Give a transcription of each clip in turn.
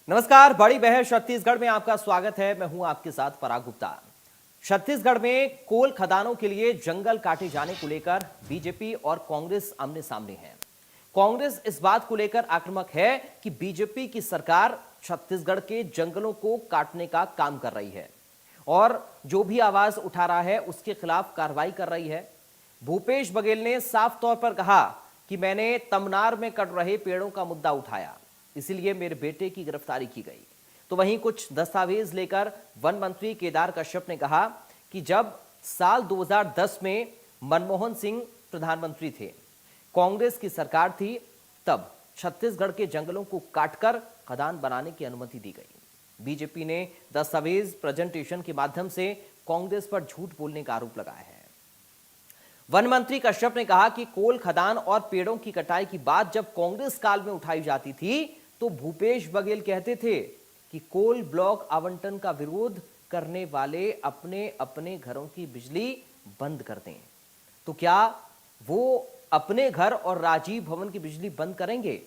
नमस्कार। बड़ी बहर छत्तीसगढ़ में आपका स्वागत है। मैं हूं आपके साथ पराग गुप्ता। छत्तीसगढ़ में कोल खदानों के लिए जंगल काटे जाने को लेकर बीजेपी और कांग्रेस आमने सामने हैं। कांग्रेस इस बात को लेकर आक्रामक है कि बीजेपी की सरकार छत्तीसगढ़ के जंगलों को काटने का काम कर रही है और जो भी आवाज उठा रहा है उसके खिलाफ कार्रवाई कर रही है। भूपेश बघेल ने साफ तौर पर कहा कि मैंने तमनार में कट रहे पेड़ों का मुद्दा उठाया, इसीलिए मेरे बेटे की गिरफ्तारी की गई। तो वहीं कुछ दस्तावेज लेकर वन मंत्री केदार कश्यप ने कहा कि जब साल 2010 में मनमोहन सिंह प्रधानमंत्री थे, कांग्रेस की सरकार थी, तब छत्तीसगढ़ के जंगलों को काटकर खदान बनाने की अनुमति दी गई। बीजेपी ने दस्तावेज प्रेजेंटेशन के माध्यम से कांग्रेस पर झूठ बोलने का आरोप लगाया है। वन मंत्री कश्यप ने कहा कि कोल खदान और पेड़ों की कटाई की बात जब कांग्रेस काल में उठाई जाती थी तो भूपेश बघेल कहते थे कि कोल ब्लॉक आवंटन का विरोध करने वाले अपने अपने घरों की बिजली बंद कर दें। तो क्या वो अपने घर और राजीव भवन की बिजली बंद करेंगे?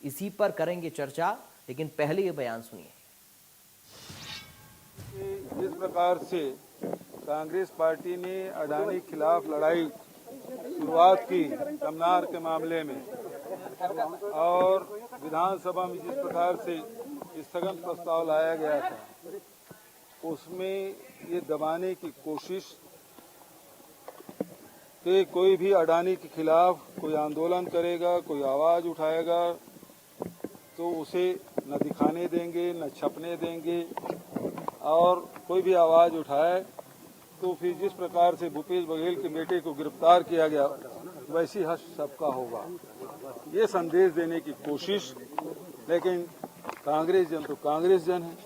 इसी पर करेंगे चर्चा, लेकिन पहले ये बयान सुनिए। जिस प्रकार से कांग्रेस पार्टी ने अडानी के खिलाफ लड़ाई शुरुआत की तमनार के मामले में और विधानसभा में जिस प्रकार से स्थगन प्रस्ताव लाया गया था, उसमें ये दबाने की कोशिश कि कोई भी अडानी के खिलाफ कोई आंदोलन करेगा, कोई आवाज उठाएगा तो उसे न दिखाने देंगे, न छपने देंगे, और कोई भी आवाज उठाए तो फिर जिस प्रकार से भूपेश बघेल के बेटे को गिरफ्तार किया गया वैसी हश सबका होगा, ये संदेश देने की कोशिश। लेकिन कांग्रेस जन तो कांग्रेस जन है,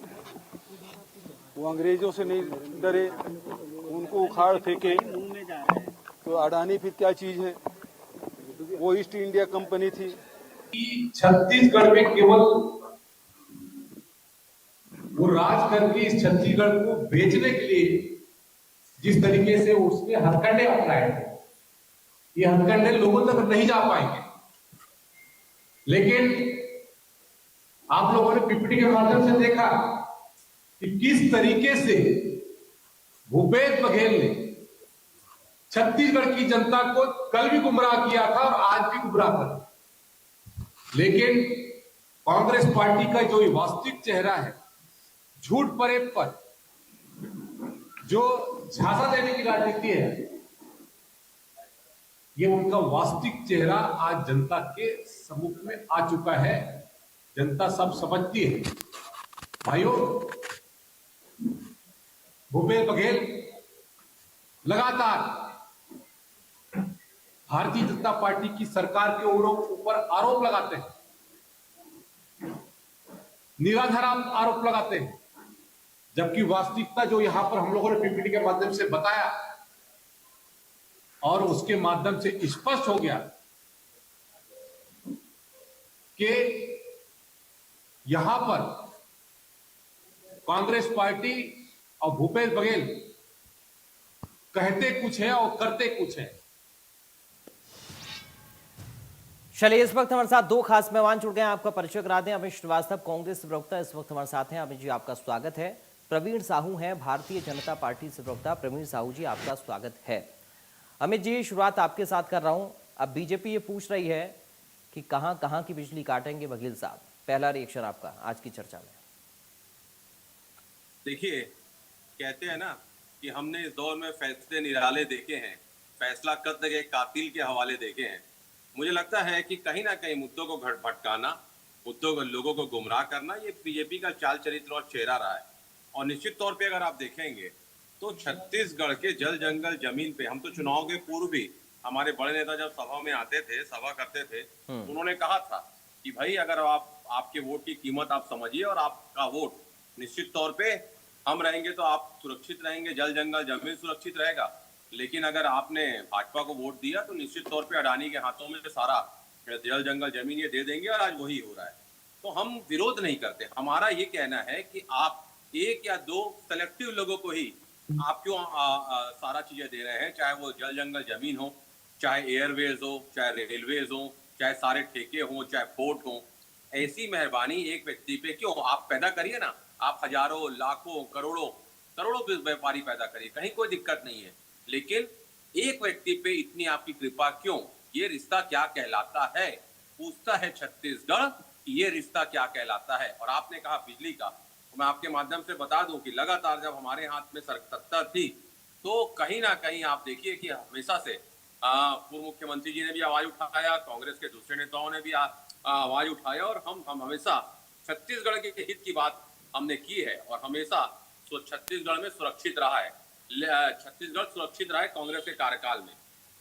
वो अंग्रेजों से नहीं डरे, उनको उखाड़ फेंके तो अडानी फिर क्या चीज है? वो ईस्ट इंडिया कंपनी थी। छत्तीसगढ़ में केवल वो राज करके इस छत्तीसगढ़ को बेचने के लिए जिस तरीके से उसने हथकंडे अपनाए थे, ये हथकंडे लोगों तक नहीं जा पाएंगे। लेकिन आप लोगों ने पीपीटी के माध्यम से देखा कि किस तरीके से भूपेश बघेल ने छत्तीसगढ़ की जनता को कल भी गुमराह किया था और आज भी गुमराह कर। लेकिन कांग्रेस पार्टी का जो वास्तविक चेहरा है, झूठ परेब पर जो झांसा देने की राजनीति है, ये उनका वास्तविक चेहरा आज जनता के सम्मुख में आ चुका है। जनता सब समझती है। भाइयों, भूपेश बघेल लगातार भारतीय जनता पार्टी की सरकार के ऊपर आरोप लगाते हैं, निराधार आरोप लगाते हैं, जबकि वास्तविकता जो यहां पर हम लोगों ने पीपीटी के माध्यम से बताया और उसके माध्यम से स्पष्ट हो गया कि यहां पर कांग्रेस पार्टी और भूपेश बघेल कहते कुछ है और करते कुछ है। चलिए, इस वक्त हमारे साथ दो खास मेहमान जुड़ गए हैं, आपका परिचय करा दें। अमित श्रीवास्तव, कांग्रेस से प्रवक्ता, इस वक्त हमारे साथ हैं। अमित जी, आपका स्वागत है। प्रवीण साहू हैं, भारतीय जनता पार्टी से प्रवक्ता। प्रवीण साहू जी, आपका स्वागत है। अमित जी, शुरुआत आपके साथ कर रहा हूं। अब बीजेपी ये पूछ रही है कि कहां कहां की बिजली काटेंगे बघेल साहब, पहला रिएक्शन आपका आज की चर्चा में। देखिए, कहते हैं ना कि हमने इस दौर में फैसले निराले देखे हैं, फैसला कत्ल के कातिल के हवाले देखे हैं। मुझे लगता है कि कहीं ना कहीं मुद्दों को भटकाना, मुद्दों को लोगों को गुमराह करना, ये बीजेपी का चाल चरित्र और चेहरा रहा है। और निश्चित तौर पे अगर आप देखेंगे तो छत्तीसगढ़ के जल जंगल जमीन पे, हम तो चुनाव के पूर्व भी हमारे बड़े नेता जब सभा में आते थे, सभा करते थे, उन्होंने कहा था कि भाई अगर आपके वोट की कीमत आप समझिए और आपका वोट निश्चित तौर पे हम रहेंगे तो आप सुरक्षित रहेंगे, जल जंगल जमीन सुरक्षित रहेगा। लेकिन अगर आपने भाजपा को वोट दिया तो निश्चित तौर पे अडानी के हाथों में सारा जल जंगल जमीन ये दे देंगे, और आज वही हो रहा है। तो हम विरोध नहीं करते, हमारा ये कहना है कि आप एक या दो सेलेक्टिव लोगों को ही आप क्यों सारा चीजें दे रहे हैं, चाहे वो जल जंगल जमीन हो, चाहे एयरवेज हो, चाहे रेलवेज हो, चाहे सारे ठेके हो, चाहे पोर्ट हो। ऐसी मेहरबानी एक व्यक्ति पे क्यों? आप पैदा करिए ना, आप हजारों, लाखों, करोड़ों करोड़ों व्यापारी पैदा करिए, कहीं कोई दिक्कत नहीं है, लेकिन एक व्यक्ति पे इतनी आपकी कृपा क्यों? ये रिश्ता क्या कहलाता है? पूछता है छत्तीसगढ़ कि ये रिश्ता क्या कहलाता है। और आपने कहा बिजली का, तो मैं आपके माध्यम से बता दूं कि लगातार जब हमारे हाथ में सत्ता थी, तो कहीं ना कहीं आप देखिए कि हमेशा से पूर्व मुख्यमंत्री जी ने भी आवाज उठाया, कांग्रेस के दूसरे नेताओं ने भी आवाज उठाया, और हम हमेशा छत्तीसगढ़ के हित की बात हमने की है, और हमेशा छत्तीसगढ़ में सुरक्षित रहा है, छत्तीसगढ़ सुरक्षित रहा है कांग्रेस के कार्यकाल में।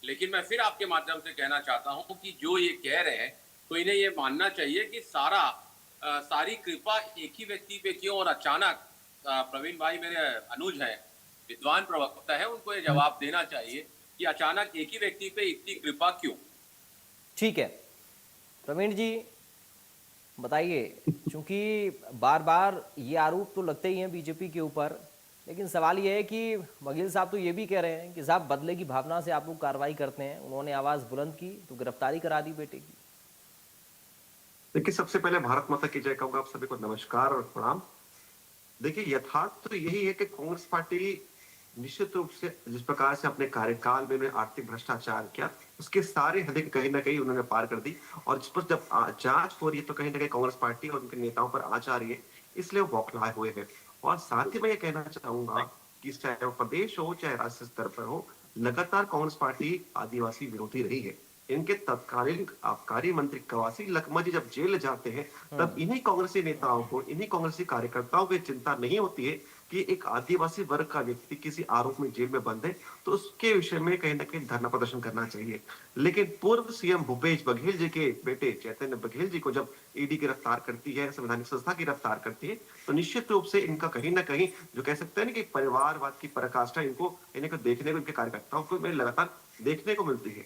लेकिन मैं फिर आपके माध्यम से कहना चाहता हूं कि जो ये कह रहे हैं, तो इन्हें ये मानना चाहिए कि सारी कृपा एक ही व्यक्ति पे क्यों, और अचानक प्रवीण भाई मेरे अनुज हैं, विद्वान प्रवक्ता है, उनको ये जवाब देना चाहिए कि अचानक एक ही व्यक्ति पे इतनी कृपा क्यों। ठीक है प्रवीण जी, बताइए, क्योंकि बार बार ये आरोप तो लगते ही हैं बीजेपी के ऊपर, लेकिन सवाल ये है कि बघेल साहब तो ये भी कह रहे हैं कि साहब बदले की भावना से आप लोग कार्रवाई करते हैं, उन्होंने आवाज बुलंद की तो गिरफ्तारी करा दी बेटे की। देखिए, सबसे पहले भारत माता की जय कहूंगा, आप सभी को नमस्कार और प्रणाम। देखिए, यथार्थ तो यही है कि कांग्रेस पार्टी निश्चित रूप से जिस प्रकार से अपने कार्यकाल में उन्होंने आर्थिक भ्रष्टाचार किया, उसके सारे हदें कहीं ना कहीं उन्होंने पार कर दी, और जिस पर जब जांच हो रही है तो कहीं ना कहीं कांग्रेस पार्टी और उनके नेताओं पर आंच आ रही है, इसलिए वो बौखलाए हुए हैं। और साथ ही मैं ये कहना चाहूंगा कि चाहे वो प्रदेश हो चाहे राष्ट्रीय स्तर पर हो, लगातार कांग्रेस पार्टी आदिवासी विरोधी रही है। इनके तत्कालीन आबकारी मंत्री कवासी लखमा जी जब जेल जाते हैं, तब इन्हीं कांग्रेसी नेताओं को, इन्हीं कांग्रेसी कार्यकर्ताओं को चिंता नहीं होती है कि एक आदिवासी वर्ग का व्यक्ति किसी आरोप में जेल में बंद है, तो उसके विषय में कहीं ना कहीं धरना प्रदर्शन करना चाहिए। लेकिन पूर्व सीएम भूपेश बघेल जी के बेटे चैतन्य बघेल जी को जब ईडी गिरफ्तार करती है, संवैधानिक संस्था गिरफ्तार करती है, तो निश्चित रूप से इनका कहीं ना कहीं जो कह सकते हैं ना कि परिवारवाद की पराकाष्ठा इनको देखने को, इनके कार्यकर्ताओं को लगातार देखने को मिलती है।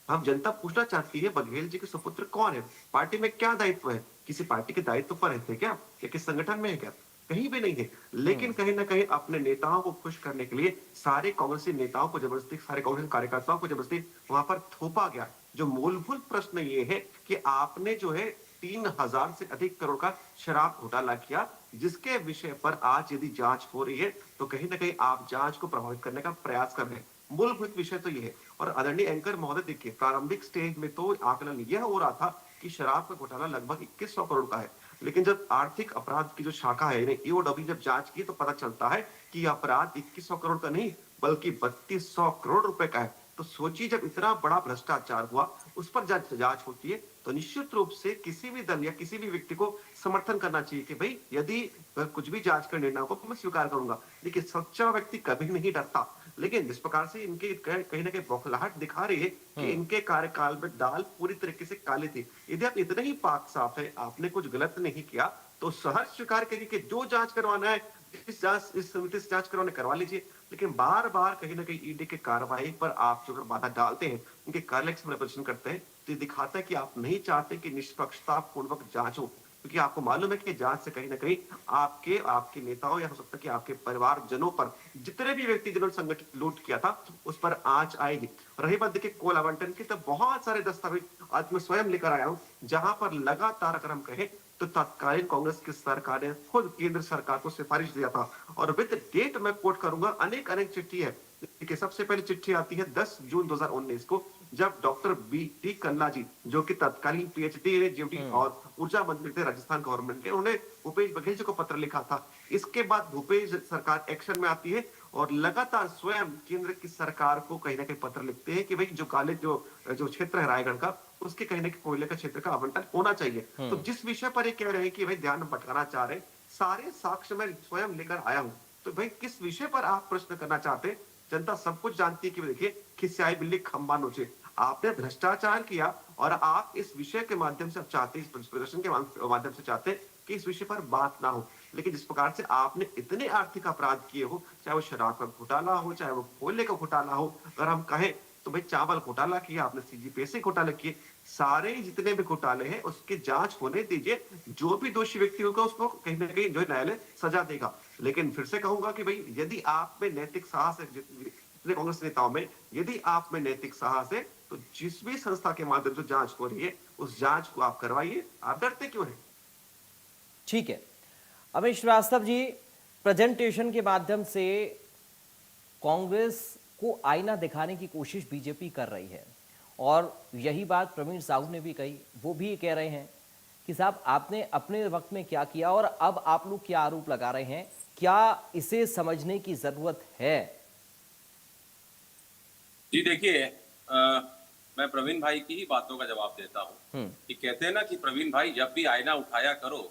अब जनता पूछना चाहती है, बघेल जी के सुपुत्र कौन है, पार्टी में क्या दायित्व है, किसी पार्टी के दायित्व पर रहते क्या, या किस संगठन में है क्या? कहीं भी नहीं है। लेकिन कहीं ना कहीं अपने नेताओं को खुश करने के लिए सारे कांग्रेसी नेताओं को जबरदस्ती, सारे कांग्रेस कार्यकर्ताओं को जबरदस्ती वहां पर थोपा गया। जो मूलभूत प्रश्न ये है कि आपने जो है 3000 से अधिक करोड़ का शराब घोटाला किया, जिसके विषय पर आज यदि जांच हो रही है, तो कहीं ना कहीं आप जांच को प्रभावित करने का प्रयास कर रहे हैं। मूलभूत विषय तो यह है। और आदरणीय एंकर महोदय, देखिए, प्रारंभिक स्टेज में तो आकलन यह हो रहा था कि शराब का घोटाला लगभग 2100 करोड़ का है, लेकिन जब आर्थिक अपराध की जो शाखा है ईओडब्ल्यू जब जांच की, तो पता चलता है कि अपराध 2100 करोड़ का नहीं बल्कि 3200 करोड़ रुपए का है। तो सोचिए, जब इतना बड़ा भ्रष्टाचार हुआ, उस पर जांच होती है, तो निश्चित रूप से किसी भी दल या किसी भी व्यक्ति को समर्थन करना चाहिए कि भाई यदि कुछ भी जांच कर निर्णय को मैं स्वीकार करूंगा। देखिए, सच्चा व्यक्ति कभी नहीं डरता, लेकिन जिस प्रकार से इनके कहीं ना कहीं बौखलाहट दिखा रही है कि इनके कार्यकाल में दाल पूरी तरीके से काली थी। यदि आप इतने ही पाक साफ है, आपने कुछ गलत नहीं किया, तो सहर्ष स्वीकार करिए कि जो जांच करवाना है, इस समिति से जांच करवाने करवा लीजिए। लेकिन बार बार कहीं ना कहीं ईडी के कार्रवाई पर आप जो बाधा डालते हैं, उनके कार्य का प्रदर्शन करते हैं, तो ये दिखाता है कि आप नहीं चाहते कि निष्पक्षता पूर्वक जांच हो, क्योंकि आपको मालूम है कि जांच से कहीं ना कहीं आपके नेताओं या हो सकता है कि आपके परिवारजनों पर, जितने भी व्यक्ति जिन्होंने संगठित लूट किया था, उस पर आंच आएगी। रही बात देखिए कोल आवंटन की, तो बहुत सारे दस्तावेज आज मैं स्वयं लेकर आया हूं, जहां पर लगातार अगर हम कहें तो तत्कालीन कांग्रेस की सरकार ने खुद केंद्र सरकार को सिफारिश दिया था, और विद डेट मैं कोट करूंगा, अनेक चिट्ठी है। देखिए, सबसे पहले चिट्ठी आती है 10 जून 2019 को, जब डॉक्टर बी.टी. कल्ला जी, जो कि तत्कालीन पीएचडी जीटी और ऊर्जा मंत्री थे राजस्थान गवर्नमेंट के, उन्होंने भूपेश बघेल जी को पत्र लिखा था। इसके बाद भूपेश सरकार एक्शन में आती है और लगातार स्वयं केंद्र की सरकार को कहीं ना कहीं पत्र लिखते हैं कि भाई जो काले जो क्षेत्र है रायगढ़ का, उसके कहीं ना कहीं कोयले का क्षेत्र का आवंटन होना चाहिए। तो जिस विषय पर ये कह रहे हैं कि भाई ध्यान भटकाना चाह रहे, सारे साक्ष्य मैं स्वयं लेकर आया हूँ। तो भाई किस विषय पर आप प्रश्न करना चाहते हैं? जनता सब कुछ जानती है कि देखिए, खिसियाई बिल्ली खंबा नोचे। आपने भ्रष्टाचार किया और आप इस विषय के माध्यम से चाहते, इस प्रदर्शन के माध्यम से चाहते कि इस विषय पर बात ना हो। लेकिन जिस प्रकार से आपने इतने आर्थिक अपराध किए हो, चाहे वो शराब का घोटाला हो, चाहे वो कोयले का घोटाला हो, अगर हम कहें तो भाई चावल घोटाला किया आपने, सीजीपीएससी घोटाले किए, सारे जितने भी घोटाले हैं उसकी जांच होने दीजिए। जो भी दोषी व्यक्ति होगा उसको कहीं ना कहीं जो न्यायालय सजा देगा। लेकिन फिर से कहूंगा कि भाई यदि आप में नैतिक साहस है, जितने कांग्रेस नेताओं में यदि आप में नैतिक साहस है, तो जिस भी संस्था के माध्यम से जांच हो रही है, उस जांच को आप करवाइए। आप डरते क्यों है? ठीक है। अमित श्रीवास्तव जी, प्रेजेंटेशन के माध्यम से कांग्रेस को आईना दिखाने की कोशिश बीजेपी कर रही है और यही बात प्रवीण साहू ने भी कही। वो भी कह रहे हैं कि साहब आपने अपने वक्त में क्या किया और अब आप लोग क्या आरोप लगा रहे हैं, क्या इसे समझने की जरूरत है? जी देखिए, मैं प्रवीण भाई की ही बातों का जवाब देता हूँ कि कहते हैं ना कि प्रवीण भाई जब भी आईना उठाया करो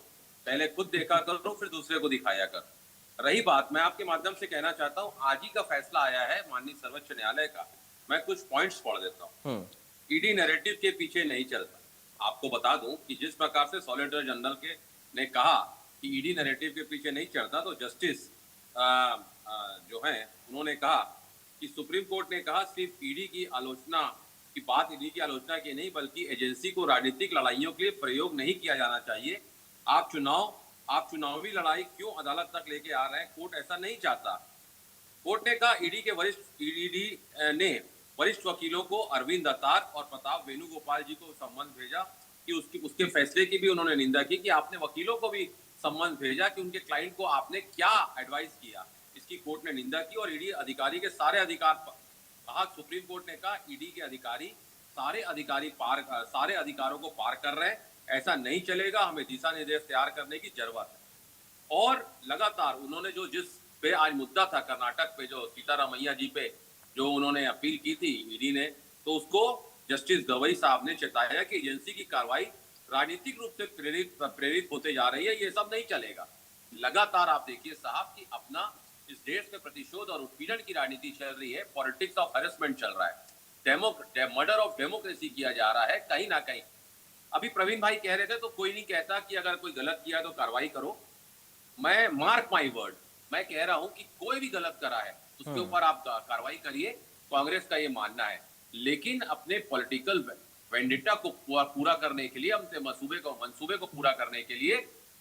पहले खुद देखा करो फिर दूसरे को दिखाया करो। रही बात, मैं आपके माध्यम से कहना चाहता हूँ, आज ही का फैसला आया है माननीय सर्वोच्च न्यायालय का, मैं कुछ पॉइंट्स पढ़ देता हूँ। ईडी नैरेटिव के पीछे नहीं चलता। आपको बता दूं कि जिस प्रकार से सॉलिसिटर जनरल के ने कहा कि ईडी नैरेटिव के पीछे नहीं चलता, तो जस्टिस जो है उन्होंने कहा कि सुप्रीम कोर्ट ने कहा सिर्फ ईडी की आलोचना की बात, ईडी की आलोचना की नहीं बल्कि एजेंसी को राजनीतिक लड़ाइयों के लिए प्रयोग नहीं किया जाना चाहिए। आप चुनावी लड़ाई क्यों अदालत तक लेके आ रहे हैं? कोर्ट ऐसा नहीं चाहता। कोर्ट ने कहा ईडी ने वरिष्ठ वकीलों को अरविंद अतार और प्रताप वेणुगोपाल जी को सम्मन भेजा कि उसके फैसले की भी उन्होंने निंदा की कि आपने वकीलों को भी सम्मन भेजा कि उनके क्लाइंट को आपने क्या एडवाइस किया, इसकी कोर्ट ने निंदा की। और ईडी अधिकारी के सारे अधिकार कहा, सुप्रीम कोर्ट ने कहा ईडी के अधिकारी सारे अधिकारों को पार कर रहे हैं, ऐसा नहीं चलेगा, हमें दिशा निर्देश तैयार करने की जरूरत है। और लगातार उन्होंने जिस पे आज मुद्दा था कर्नाटक पे, जो सीतारामैया जी पे जो उन्होंने अपील की थी ईडी ने, तो उसको जस्टिस गवई साहब ने चेताया कि एजेंसी की कार्रवाई राजनीतिक रूप से प्रेरित होते जा रही है, ये सब नहीं चलेगा। लगातार आप देखिए साहब कि अपना इस देश में प्रतिशोध और उत्पीड़न की राजनीति चल रही है, पॉलिटिक्स ऑफ हैरेसमेंट चल रहा है, मर्डर ऑफ डेमोक्रेसी किया जा रहा है कहीं ना कहीं। अभी प्रवीण भाई कह रहे थे तो कोई नहीं कहता कि अगर कोई गलत किया तो कार्रवाई करो। मैं मार्क माई वर्ड, मैं कह रहा हूं कि कोई भी गलत करा है उसके ऊपर आप कार्रवाई करिए, कांग्रेस का ये मानना है। लेकिन अपने पॉलिटिकल वेंडिटा को पूरा करने के लिए, अपने मंसूबे को पूरा करने के लिए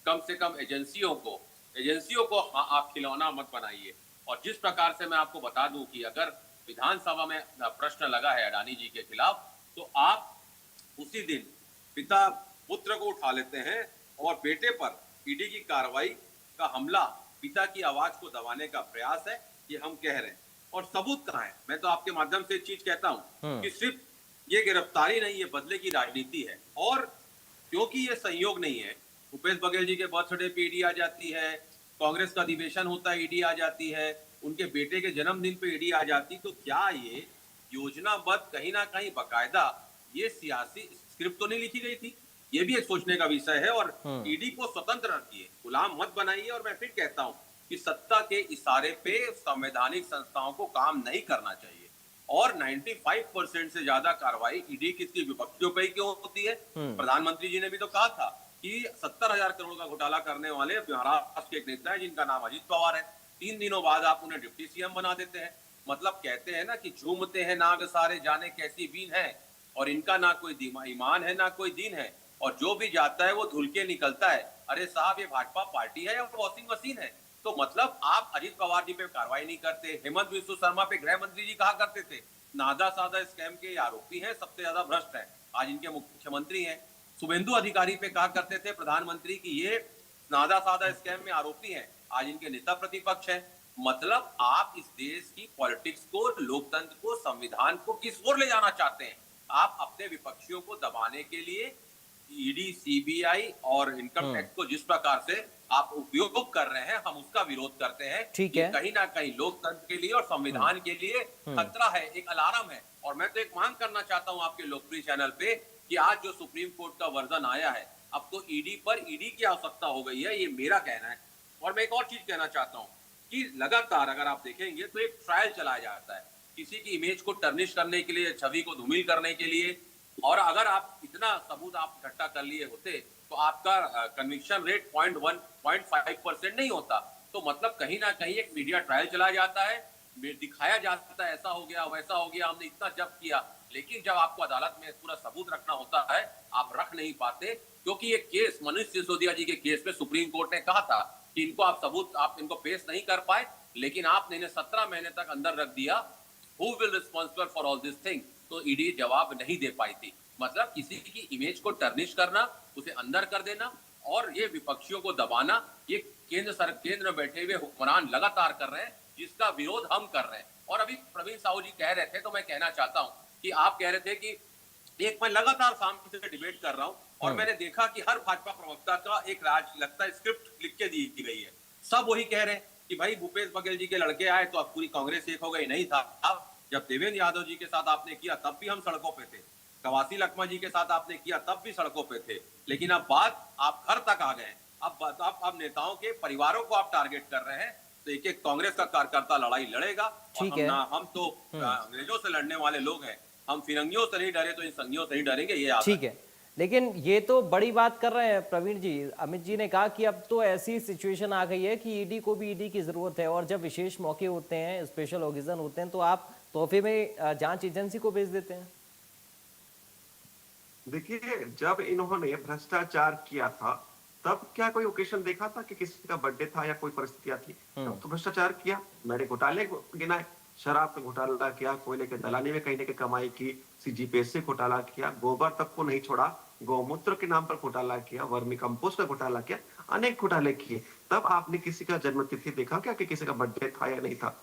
कम से कम एजेंसियों को आप खिलौना मत बनाइए। और जिस प्रकार से मैं आपको बता दूं कि अगर विधानसभा में प्रश्न लगा है अडानी जी के खिलाफ, तो आप उसी दिन पिता पुत्र को उठा लेते हैं और बेटे पर ईडी की कार्रवाई का हमला पिता की आवाज को दबाने का प्रयास है, ये हम कह रहे हैं। और सबूत कहाँ है? मैं तो आपके माध्यम से एक चीज कहता हूं कि सिर्फ ये गिरफ्तारी नहीं, ये बदले की राजनीति है। और क्योंकि ये संयोग नहीं है, भूपेश बघेल जी के बर्थडे पे ईडी आ जाती है, कांग्रेस का अधिवेशन होता है ईडी आ जाती है, उनके बेटे के जन्मदिन पे ईडी आ जाती, तो क्या ये योजनाबद्ध कहीं ना कहीं बाकायदा ये सियासी स्क्रिप्ट तो नहीं लिखी गई थी? ये भी एक सोचने का विषय है। और ईडी को स्वतंत्र रखिए, गुलाम मत बनाइए। और मैं फिर कहता हूं कि सत्ता के इशारे पे संवैधानिक संस्थाओं को काम नहीं करना चाहिए। और 95% से ज्यादा कार्रवाई ईडी किसकी, विपक्षियों पे ही क्यों होती है? प्रधानमंत्री जी ने भी तो कहा था कि 70,000 करोड़ का घोटाला करने वाले महाराष्ट्र के एक नेता है जिनका नाम अजीत पवार है, 3 दिनों बाद आप उन्हें डिप्टी सीएम बना देते हैं। मतलब कहते हैं ना कि झूमते हैं नाग सारे जाने कैसी बीन है, और इनका ना कोई ईमान है ना कोई दीन है, और जो भी जाता है वो धुल के निकलता है। अरे साहब, ये भाजपा पार्टी है या वॉशिंग मशीन है? तो मतलब आप अजीत पवार जी पे कार्रवाई नहीं करते, हेमंत बिस्व शर्मा पे गृह मंत्री जी कहा करते थे नादा सादा स्कैम के आरोपी हैं, सबसे ज्यादा भ्रष्ट हैं, आज इनके मुख्यमंत्री हैं। शुभेंदु अधिकारी पे कहा करते थे प्रधानमंत्री की ये नादा सादा स्कैम में आरोपी हैं, आज इनके नेता प्रतिपक्ष हैं। मतलब आप इस देश की पॉलिटिक्स को, लोकतंत्र को, संविधान को किस ओर ले जाना चाहते हैं? आप अपने विपक्षियों को दबाने के लिए ईडी, सीबीआई और इनकम टैक्स को जिस प्रकार से आप उपयोग कर रहे हैं, हम उसका विरोध करते हैं। ठीक है, कहीं ना कहीं लोकतंत्र के लिए और संविधान के लिए खतरा है, एक अलार्म है। और मैं तो एक मांग करना चाहता हूं आपके लोकप्रिय चैनल पे कि आज जो सुप्रीम कोर्ट का वर्जन आया है, अब तो ईडी की आवश्यकता हो गई है, ये मेरा कहना है। और मैं एक और चीज कहना चाहता हूँ कि लगातार अगर आप देखेंगे तो एक ट्रायल चलाया जाता है किसी की इमेज को टर्निश करने के लिए, छवि को धूमिल करने के लिए। और अगर आप इतना सबूत आप इकट्ठा कर लिए होते तो आपका कन्विक्शन रेट 0.5% नहीं होता। तो मतलब कहीं ना कहीं एक मीडिया ट्रायल चलाया जाता है, दिखाया जाता है ऐसा हो गया वैसा हो गया, हमने इतना जब्त किया, लेकिन जब आपको अदालत में पूरा सबूत रखना होता है आप रख नहीं पाते। क्योंकि ये केस मनीष सिसोदिया जी के केस में सुप्रीम कोर्ट ने कहा था कि इनको आप सबूत, आप इनको पेश नहीं कर पाए, लेकिन आपने इन्हें 17 महीने तक अंदर रख दिया। Who will responsible for all this thing? तो ईडी जवाब नहीं दे पाई थी। मतलब किसी की इमेज को टर्निश करना, उसे अंदर कर देना, और ये विपक्षियों को दबाना, ये केंद्र में बैठे हुए हुक्मरान लगातार कर रहे हैं, जिसका विरोध हम कर रहे हैं। और अभी प्रवीण साहू जी कह रहे थे, तो मैं कहना चाहता हूं कि आप कह रहे थे कि एक मैं लगातार सामने से डिबेट कर रहा हूं और मैंने देखा कि हर भाजपा प्रवक्ता का एक लगता है स्क्रिप्ट लिख के दी गई है। सब वही कह रहे हैं कि भाई भूपेश बघेल जी के लड़के आए तो अब पूरी कांग्रेस एक हो गई। नहीं था। अब जब देवेंद्र यादव जी के साथ आपने किया तब भी हम सड़कों पे थे, कवासी लखमा जी के साथ आपने किया तब भी सड़कों पे थे, लेकिन अब बात आप घर तक आ गए। अब नेताओं के परिवारों को आप टारगेट कर रहे हैं। तो एक एक कांग्रेस का कार्यकर्ता लड़ाई लड़ेगा। ठीक है। हम तो अंग्रेजों से लड़ने वाले लोग हैं, हम फिरंगियों से नहीं डरे तो इन संगियों से नहीं डरेंगे, ये याद ठीक है, लेकिन ये तो बड़ी बात कर रहे हैं प्रवीण जी। अमित जी ने कहा कि अब तो ऐसी सिचुएशन आ गई है कि ईडी को भी ईडी की जरूरत है, और जब विशेष मौके होते हैं, स्पेशल ओकेजन होते हैं, तो आप तोहफे में जांच एजेंसी को भेज देते हैं। देखिए, जब इन्होंने भ्रष्टाचार किया था तब क्या कोई ओकेशन देखा था कि किसी का बर्थडे था या कोई परिस्थितियां थी? तब तो भ्रष्टाचार किया। मैंने घोटाले गिनाए, शराब पे घोटाला किया, कोयले के दलाली में कहीं ना कहीं कमाई की, सीजीपीएस से घोटाला किया, गोबर तक को नहीं छोड़ा, गौमूत्र के नाम पर घोटाला किया, वर्मी कंपोस्ट का घोटाला किया, अनेक घोटाले किए। तब आपने किसी का जन्मतिथि देखा क्या कि किसी का बर्थडे था या नहीं था?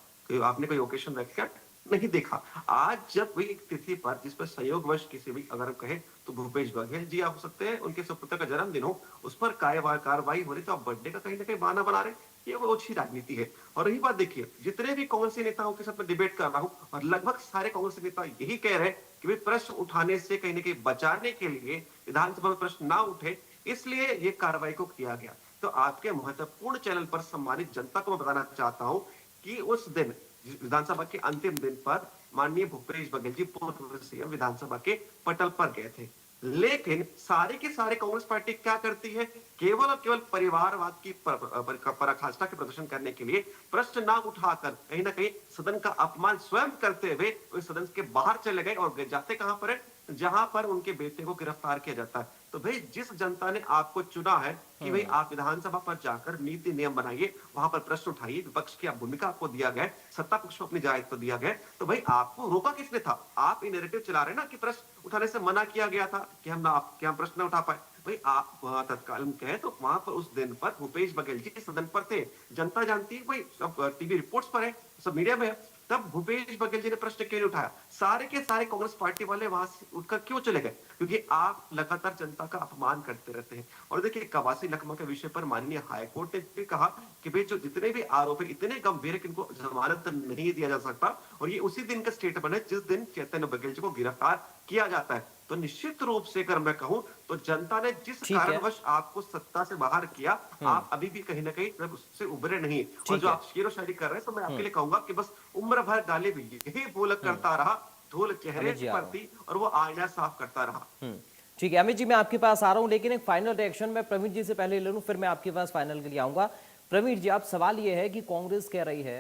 आपने कोई ओकेशन देखा? नहीं देखा। आज जब भी एक तिथि पर जिस पर संयोगवश किसी भी अगर कहे तो भूपेश बघेल जी आप हो सकते हैं, उनके सुपुत्र का जन्मदिन हो, उस पर कार्रवाई हो रही, तो आप बर्थडे का कहीं ना कहीं बहाना बना रहे। ये वो अच्छी राजनीति है। और रही बात, देखिए जितने भी कांग्रेसी नेताओं के साथ मैं डिबेट कर रहा हूं, और लगभग सारे कांग्रेसी नेता यही कह रहे हैं कि भाई प्रश्न उठाने से कहीं ना कहीं बचाने के लिए विधानसभा में प्रश्न ना उठे, इसलिए ये कार्रवाई को किया गया। तो आपके महत्वपूर्ण चैनल पर सम्मानित जनता को मैं बताना चाहता हूं कि उस दिन विधानसभा के अंतिम दिन पर माननीय भूपेश बघेल जी पूर्व सीएम विधानसभा के पटल पर गए थे, लेकिन सारे के सारे कांग्रेस पार्टी क्या करती है? केवल और केवल परिवारवाद की पराकाष्ठा के प्रदर्शन करने के लिए प्रश्न ना उठाकर कहीं ना कहीं सदन का अपमान स्वयं करते हुए वे सदन के बाहर चले गए, और जाते कहां पर है? जहां पर उनके बेटे को गिरफ्तार किया जाता है। तो भाई जिस जनता ने आपको चुना है कि भाई आप विधानसभा पर जाकर नीति नियम बनाइए, वहां पर प्रश्न उठाइए, विपक्ष की भूमिका आपको दिया गया, सत्ता पक्ष को अपनी दायित्व दिया गया, तो भाई आपको रोका किसने था? आप ये नैरेटिव चला रहे ना कि प्रश्न उठाने से मना किया गया था कि हम प्रश्न न उठा पाए। भाई आप तत्काल कहें तो वहां पर उस दिन पर भूपेश बघेल जी सदन पर थे, जनता जानती है, भाई सब टीवी रिपोर्ट्स पर है, सब मीडिया में है। तब भूपेश बघेल जी ने प्रश्न क्यों नहीं उठाया? सारे के सारे कांग्रेस पार्टी वाले वहां से उठकर क्यों चले गए? क्योंकि आप लगातार जनता का अपमान करते रहते हैं। और देखिए, कवासी लखमा के विषय पर माननीय हाईकोर्ट ने भी कहा कि भाई जो जितने भी आरोप है इतने गंभीर है कि इनको जमानत नहीं दिया जा सकता, और ये उसी दिन का स्टेटमेंट है जिस दिन चैतन्य बघेल जी को गिरफ्तार किया जाता है। तो निश्चित रूप से अगर मैं कहूं तो जनता ने जिस कारणवश आपको सत्ता से बाहर किया, आप अभी भी कहीं ना कहीं उससे उभरे नहीं। और जो आप शेर शायरी कर रहे हैं, तो मैं आपके लिए कहूंगा कि बस उम्र भर गाली भी यही बोल करता रहा, धूल चेहरे पर थी और वो आईना साफ करता रहा। ठीक है अमित जी, मैं आपके पास आ रहा हूं, लेकिन एक फाइनल रिएक्शन मैं प्रवीण जी से पहले ले लूं, फिर मैं आपके पास फाइनल के लिए आऊंगा। प्रवीण जी, आप सवाल ये है कि कांग्रेस कह रही है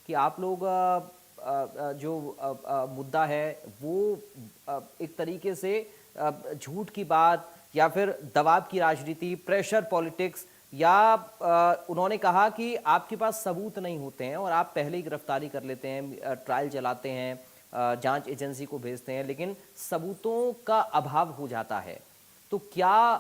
कि आप लोग जो मुद्दा है वो एक तरीके से झूठ की बात या फिर दबाव की राजनीति, प्रेशर पॉलिटिक्स, या उन्होंने कहा कि आपके पास सबूत नहीं होते हैं और आप पहले ही गिरफ्तारी कर लेते हैं, ट्रायल चलाते हैं, जांच एजेंसी को भेजते हैं, लेकिन सबूतों का अभाव हो जाता है। तो क्या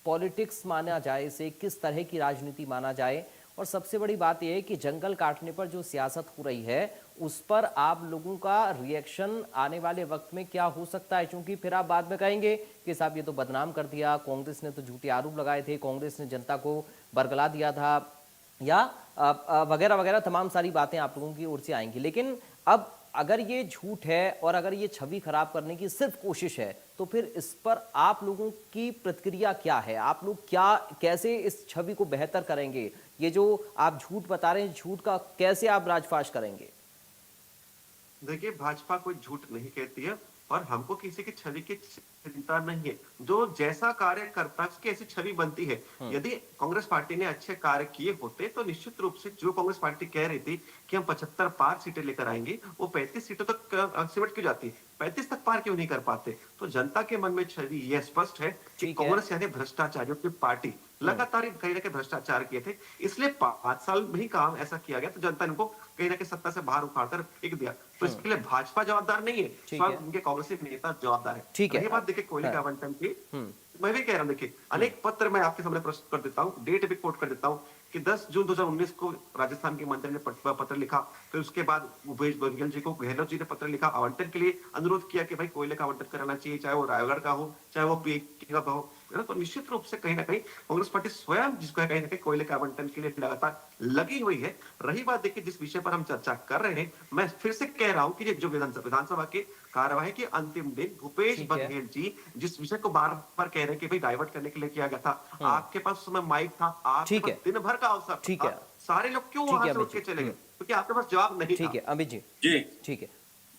पॉलिटिक्स माना जाए इसे, किस तरह की राजनीति माना जाए? और सबसे बड़ी बात यह है कि जंगल काटने पर जो सियासत हो रही है उस पर आप लोगों का रिएक्शन आने वाले वक्त में क्या हो सकता है? क्योंकि फिर आप बाद में कहेंगे कि साहब ये तो बदनाम कर दिया, कांग्रेस ने तो झूठे आरोप लगाए थे, कांग्रेस ने जनता को बरगला दिया था, या वगैरह वगैरह तमाम सारी बातें आप लोगों की ओर से आएंगी। लेकिन अब अगर ये झूठ है और अगर ये छवि खराब करने की सिर्फ कोशिश है, तो फिर इस पर आप लोगों की प्रतिक्रिया क्या है? आप लोग कैसे इस छवि को बेहतर करेंगे? ये जो आप झूठ बता रहे हैं, झूठ का कैसे आप राजफाश करेंगे? देखिए, भाजपा कोई झूठ नहीं कहती है और हमको किसी की छवि की चिंता नहीं है। जो जैसा कार्य करता है उसकी ऐसी छवि बनती है। यदि कांग्रेस पार्टी ने अच्छे कार्य किए होते तो निश्चित रूप से जो कांग्रेस पार्टी कह रही थी कि हम 75 पार सीटें लेकर आएंगे, वो 35 सीटों तक सिमट क्यों जाती, 35 तक पार क्यों नहीं कर पाते? तो जनता के मन में छवि यह स्पष्ट है कि कांग्रेस यानी भ्रष्टाचारियों की पार्टी, लगातार कहीं ना कहीं भ्रष्टाचार किए थे, इसलिए 5 साल में ही काम ऐसा किया गया, तो जनता ने इनको कहीं ना कहीं सत्ता से बाहर उखाड़कर फेंक दिया। तो इसके लिए भाजपा जवाबदार नहीं है, स्वयं उनके कांग्रेसी नेता जवाबदार है। ठीक है। ये बात कि कोयले का हाँ। आवंटन की, मैं भी कह रहा हूँ, देखिए अनेक पत्र मैं आपके सामने प्रस्तुत कर देता हूँ, डेट भी कोट कर देता हूँ कि 10 जून 2019 को राजस्थान के मंत्री ने पत्र लिखा, फिर उसके बाद भूपेश बघेल जी को गहलोत जी ने पत्र लिखा, आवंटन के लिए अनुरोध किया कि भाई कोयले का आवंटन कराना चाहिए, चाहे वो रायगढ़ का हो, चाहे वो पीके का हो, है ना। तो निश्चित रूप से कहीं ना कहीं कांग्रेस पार्टी स्वयं जिसको है कहीं ना कहीं कोयले के आवंटन के लिए लगातार लगी हुई है। रही बात, देखिए जिस विषय पर हम चर्चा कर रहे हैं, मैं फिर से कह रहा हूं कि ये जो विधानसभा के कार्यवाही के अंतिम दिन भूपेश ठीक है। बघेल जी जिस विषय को बार बार कह रहे हैं कि भाई डाइवर्ट करने के लिए किया गया था, आपके पास उस समय माइक था, आपके ठीक पास है। दिन भर का अवसर ठीक था, है। सारे लोग क्यों ठीक है वहां से अमित उठ के जी। चले गए? क्योंकि आपके पास जवाब नहीं ठीक था। है अमित जी। जी ठीक है,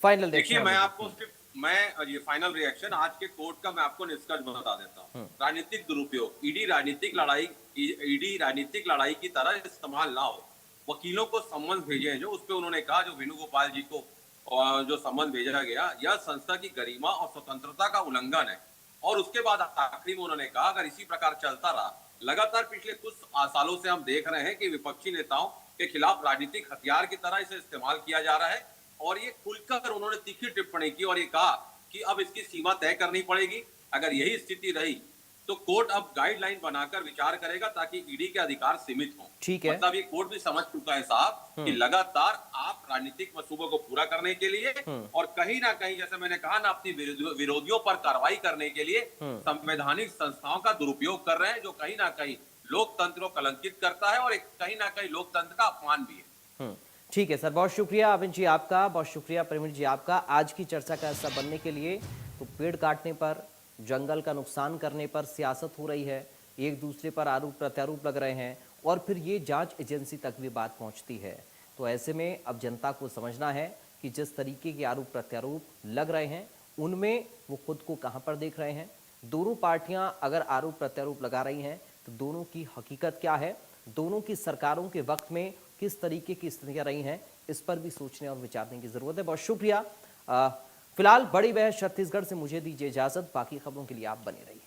फाइनल देखिए, रिएक्शन मैं अमित आपको सिर्फ ये फाइनल रिएक्शन आज के कोर्ट का मैं आपको निष्कर्ष बता देता हूँ। राजनीतिक दुरुपयोग, ईडी राजनीतिक लड़ाई की तरह इस्तेमाल ना हो। वकीलों को सम्मन भेजे हैं जो उस पे उन्होंने कहा, जो वेणुगोपाल जी को जो सम्मन भेजा गया, यह संस्था की गरिमा और स्वतंत्रता का उल्लंघन है। और उसके बाद आखिरी में उन्होंने कहा, अगर इसी प्रकार चलता रहा, लगातार पिछले कुछ सालों से हम देख रहे हैं कि विपक्षी नेताओं के खिलाफ राजनीतिक हथियार की तरह इसे इस्तेमाल किया जा रहा है। और ये खुलकर उन्होंने तीखी टिप्पणी की और ये कहा कि अब इसकी सीमा तय करनी पड़ेगी। अगर यही स्थिति रही तो कोर्ट अब गाइडलाइन बनाकर विचार करेगा ताकि ईडी के अधिकार सीमित हों। ठीक है। मतलब ये कोर्ट भी समझ चुका है साहब कि लगातार आप राजनीतिक मंसूबों को पूरा करने के लिए और कहीं ना कहीं, जैसे मैंने कहा ना, अपनी विरोधियों पर कार्रवाई करने के लिए संवैधानिक संस्थाओं का दुरुपयोग कर रहे हैं, जो कहीं ना कहीं लोकतंत्र को कलंकित करता है और एक कहीं ना कहीं लोकतंत्र का अपमान भी है। ठीक है सर, बहुत शुक्रिया अविन जी आपका, बहुत शुक्रिया प्रवीण जी आपका आज की चर्चा का हिस्सा बनने के लिए। तो पेड़ काटने पर, जंगल का नुकसान करने पर सियासत हो रही है, एक दूसरे पर आरोप प्रत्यारोप लग रहे हैं और फिर ये जांच एजेंसी तक भी बात पहुंचती है। तो ऐसे में अब जनता को समझना है कि जिस तरीके के आरोप प्रत्यारोप लग रहे हैं उनमें वो खुद को कहाँ पर देख रहे हैं। दोनों पार्टियां अगर आरोप प्रत्यारोप लगा रही हैं तो दोनों की हकीकत क्या है, दोनों की सरकारों के वक्त में किस तरीके की स्थितियां रही हैं, इस पर भी सोचने और विचारने की जरूरत है। बहुत शुक्रिया। फिलहाल बड़ी बहस छत्तीसगढ़ से मुझे दीजिए इजाजत, बाकी खबरों के लिए आप बने रहिए।